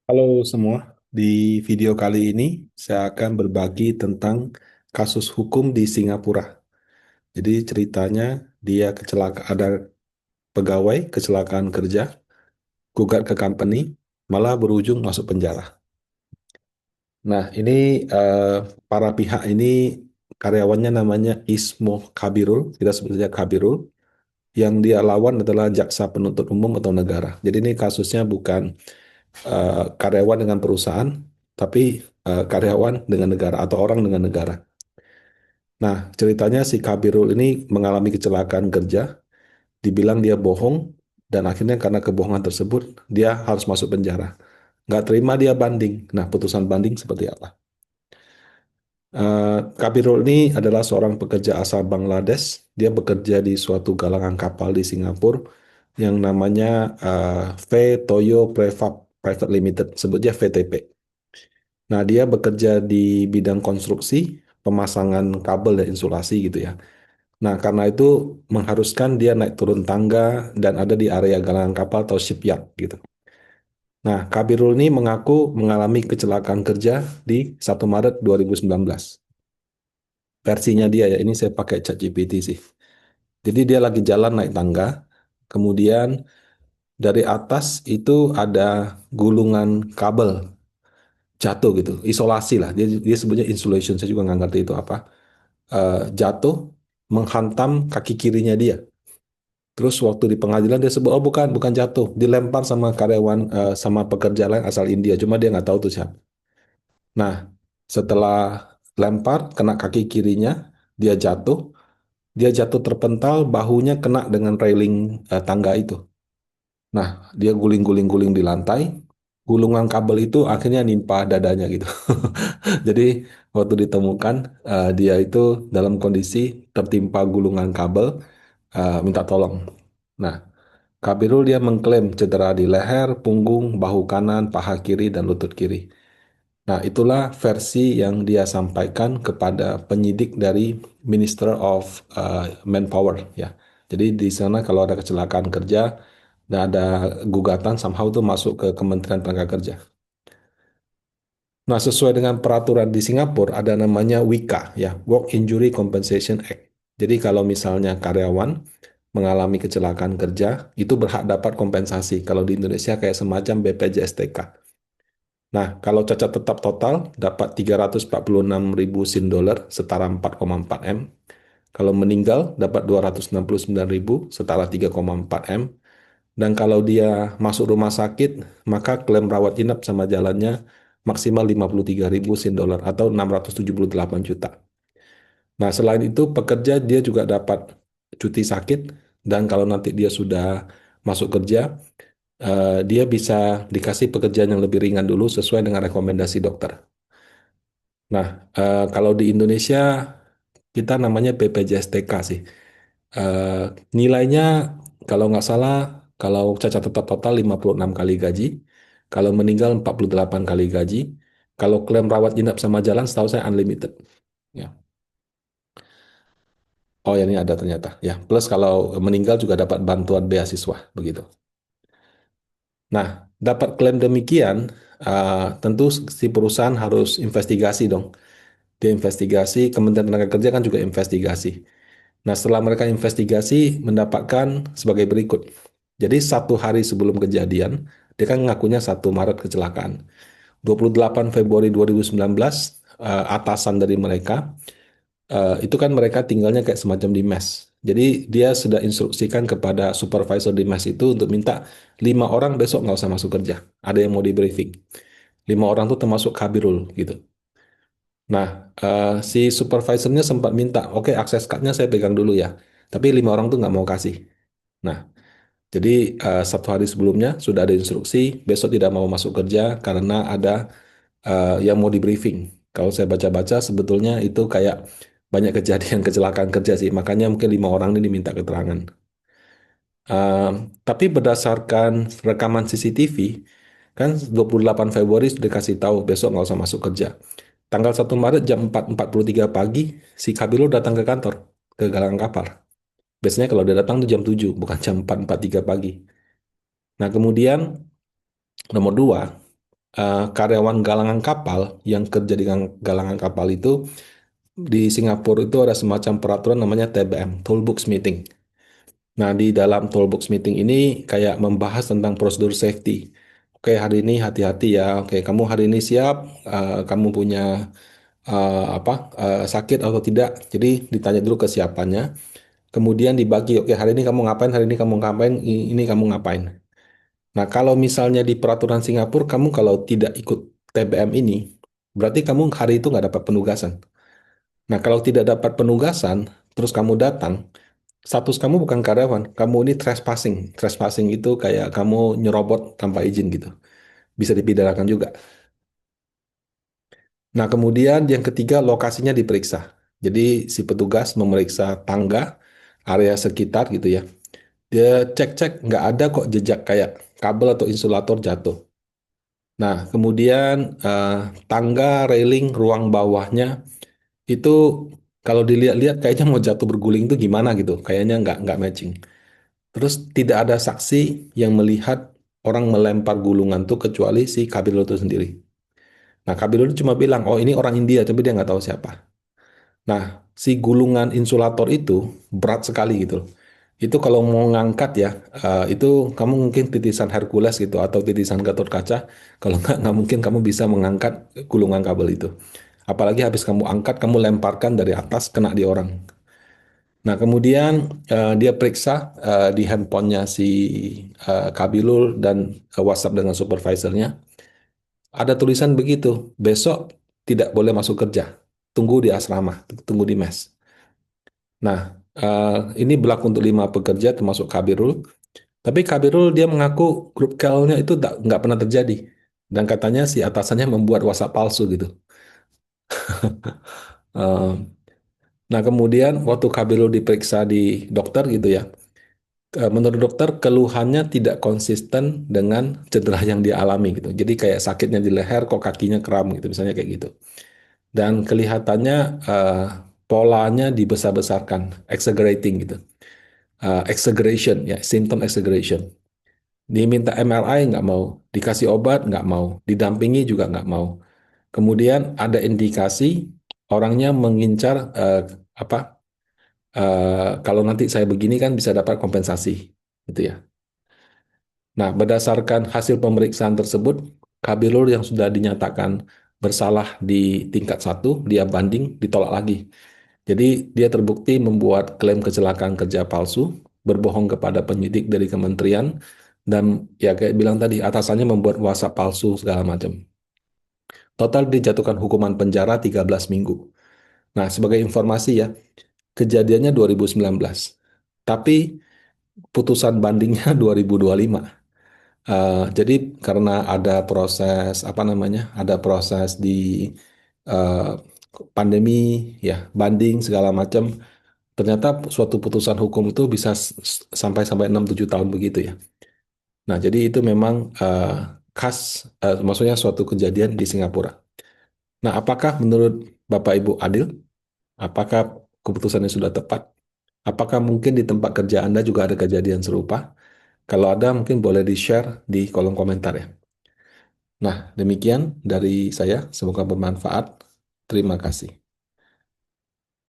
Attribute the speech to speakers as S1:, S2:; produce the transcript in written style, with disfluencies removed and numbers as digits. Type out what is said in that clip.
S1: Halo semua, di video kali ini saya akan berbagi tentang kasus hukum di Singapura. Jadi ceritanya ada pegawai kecelakaan kerja, gugat ke company, malah berujung masuk penjara. Nah ini eh, para pihak ini karyawannya namanya Ismo Kabirul, kita sebut saja Kabirul. Yang dia lawan adalah jaksa penuntut umum atau negara. Jadi ini kasusnya bukan karyawan dengan perusahaan, tapi karyawan dengan negara atau orang dengan negara. Nah, ceritanya si Kabirul ini mengalami kecelakaan kerja, dibilang dia bohong, dan akhirnya karena kebohongan tersebut, dia harus masuk penjara. Nggak terima dia banding. Nah, putusan banding seperti apa? Kabirul ini adalah seorang pekerja asal Bangladesh. Dia bekerja di suatu galangan kapal di Singapura yang namanya V Toyo Prefab Private Limited, sebutnya VTP. Nah, dia bekerja di bidang konstruksi, pemasangan kabel dan insulasi gitu ya. Nah, karena itu mengharuskan dia naik turun tangga dan ada di area galangan kapal atau shipyard gitu. Nah, Kabirul ini mengaku mengalami kecelakaan kerja di 1 Maret 2019. Versinya dia ya, ini saya pakai ChatGPT sih. Jadi dia lagi jalan naik tangga, kemudian dari atas itu ada gulungan kabel jatuh gitu, isolasi lah. Dia sebutnya insulation, saya juga nggak ngerti itu apa. Jatuh menghantam kaki kirinya dia. Terus waktu di pengadilan dia sebut, oh bukan, bukan jatuh, dilempar sama karyawan, sama pekerja lain asal India, cuma dia nggak tahu tuh siapa. Nah, setelah lempar kena kaki kirinya, dia jatuh, terpental, bahunya kena dengan railing tangga itu. Nah, dia guling-guling-guling di lantai, gulungan kabel itu akhirnya nimpa dadanya gitu. Jadi waktu ditemukan, dia itu dalam kondisi tertimpa gulungan kabel, minta tolong. Nah, Kabirul dia mengklaim cedera di leher, punggung, bahu kanan, paha kiri, dan lutut kiri. Nah, itulah versi yang dia sampaikan kepada penyidik dari Minister of Manpower ya. Jadi di sana kalau ada kecelakaan kerja dan ada gugatan somehow itu masuk ke Kementerian Tenaga Kerja. Nah, sesuai dengan peraturan di Singapura ada namanya WICA ya, Work Injury Compensation Act. Jadi kalau misalnya karyawan mengalami kecelakaan kerja, itu berhak dapat kompensasi. Kalau di Indonesia kayak semacam BPJS TK. Nah, kalau cacat tetap total dapat 346.000 sin dolar setara 4,4 M. Kalau meninggal dapat 269.000 setara 3,4 M. Dan kalau dia masuk rumah sakit, maka klaim rawat inap sama jalannya maksimal 53.000 sin dolar atau 678 juta. Nah, selain itu pekerja dia juga dapat cuti sakit dan kalau nanti dia sudah masuk kerja, dia bisa dikasih pekerjaan yang lebih ringan dulu sesuai dengan rekomendasi dokter. Nah, kalau di Indonesia kita namanya BPJS TK sih. Eh, Nilainya kalau nggak salah, kalau cacat tetap total 56 kali gaji, kalau meninggal 48 kali gaji, kalau klaim rawat inap sama jalan setahu saya unlimited. Ya. Oh ya ini ada ternyata. Ya, plus kalau meninggal juga dapat bantuan beasiswa begitu. Nah, dapat klaim demikian, tentu si perusahaan harus investigasi dong. Dia investigasi, Kementerian Tenaga Kerja kan juga investigasi. Nah, setelah mereka investigasi, mendapatkan sebagai berikut. Jadi 1 hari sebelum kejadian, dia kan ngakunya 1 Maret kecelakaan. 28 Februari 2019, atasan dari mereka, itu kan mereka tinggalnya kayak semacam di mes. Jadi dia sudah instruksikan kepada supervisor di mes itu untuk minta 5 orang besok nggak usah masuk kerja. Ada yang mau di briefing. 5 orang tuh termasuk Kabirul gitu. Nah, si supervisornya sempat minta, oke akses cardnya saya pegang dulu ya. Tapi 5 orang tuh nggak mau kasih. Nah, jadi 1 hari sebelumnya sudah ada instruksi, besok tidak mau masuk kerja karena ada yang mau di briefing. Kalau saya baca-baca sebetulnya itu kayak banyak kejadian kecelakaan kerja sih, makanya mungkin 5 orang ini diminta keterangan. Eh, tapi berdasarkan rekaman CCTV, kan 28 Februari sudah dikasih tahu besok nggak usah masuk kerja. Tanggal 1 Maret jam 4.43 pagi, si Kabilo datang ke kantor, ke galangan kapal. Biasanya kalau dia datang tuh jam 7, bukan jam 4.43 pagi. Nah, kemudian nomor dua, karyawan galangan kapal yang kerja di galangan kapal itu di Singapura itu ada semacam peraturan namanya TBM, Toolbox Meeting. Nah, di dalam Toolbox Meeting ini kayak membahas tentang prosedur safety. Oke, hari ini hati-hati ya. Oke, kamu hari ini siap, kamu punya apa sakit atau tidak. Jadi ditanya dulu kesiapannya. Kemudian dibagi, oke hari ini kamu ngapain, hari ini kamu ngapain, ini kamu ngapain. Nah, kalau misalnya di peraturan Singapura, kamu kalau tidak ikut TBM ini, berarti kamu hari itu nggak dapat penugasan. Nah, kalau tidak dapat penugasan, terus kamu datang, status kamu bukan karyawan, kamu ini trespassing. Trespassing itu kayak kamu nyerobot tanpa izin gitu. Bisa dipidanakan juga. Nah, kemudian yang ketiga, lokasinya diperiksa. Jadi, si petugas memeriksa tangga, area sekitar gitu ya. Dia cek-cek, nggak ada kok jejak kayak kabel atau insulator jatuh. Nah, kemudian tangga, railing, ruang bawahnya itu kalau dilihat-lihat kayaknya mau jatuh berguling itu gimana gitu. Kayaknya nggak matching. Terus tidak ada saksi yang melihat orang melempar gulungan tuh kecuali si Kabilo itu sendiri. Nah, Kabilo itu cuma bilang, oh ini orang India, tapi dia nggak tahu siapa. Nah, si gulungan insulator itu berat sekali gitu loh. Itu kalau mau ngangkat ya, itu kamu mungkin titisan Hercules gitu atau titisan Gatot Kaca. Kalau nggak mungkin kamu bisa mengangkat gulungan kabel itu. Apalagi habis kamu angkat, kamu lemparkan dari atas kena di orang. Nah, kemudian dia periksa di handphonenya si Kabilul dan WhatsApp dengan supervisornya. Ada tulisan begitu, besok tidak boleh masuk kerja. Tunggu di asrama, tunggu di mes. Nah, ini berlaku untuk 5 pekerja termasuk Kabirul. Tapi Kabirul dia mengaku grup call-nya itu nggak pernah terjadi. Dan katanya si atasannya membuat WhatsApp palsu gitu. Eh, nah, kemudian waktu Kabirul diperiksa di dokter gitu ya, menurut dokter keluhannya tidak konsisten dengan cedera yang dia alami gitu. Jadi kayak sakitnya di leher, kok kakinya kram gitu, misalnya kayak gitu. Dan kelihatannya eh, polanya dibesar-besarkan, exaggerating gitu. Exaggeration ya, symptom exaggeration. Diminta MRI nggak mau, dikasih obat nggak mau, didampingi juga nggak mau. Kemudian ada indikasi orangnya mengincar apa? Kalau nanti saya begini kan bisa dapat kompensasi, gitu ya. Nah, berdasarkan hasil pemeriksaan tersebut, Kabilur yang sudah dinyatakan bersalah di tingkat 1, dia banding, ditolak lagi. Jadi dia terbukti membuat klaim kecelakaan kerja palsu, berbohong kepada penyidik dari kementerian, dan ya kayak bilang tadi, atasannya membuat WhatsApp palsu segala macam. Total dijatuhkan hukuman penjara 13 minggu. Nah, sebagai informasi ya, kejadiannya 2019. Tapi putusan bandingnya 2025. Jadi karena ada proses apa namanya, ada proses di eh, pandemi ya, banding segala macam. Ternyata suatu putusan hukum itu bisa sampai sampai 6-7 tahun begitu ya. Nah, jadi itu memang khas, maksudnya suatu kejadian di Singapura. Nah, apakah menurut Bapak Ibu adil? Apakah keputusannya sudah tepat? Apakah mungkin di tempat kerja Anda juga ada kejadian serupa? Kalau ada, mungkin boleh di-share di kolom komentar ya. Nah, demikian dari saya. Semoga bermanfaat. Terima kasih.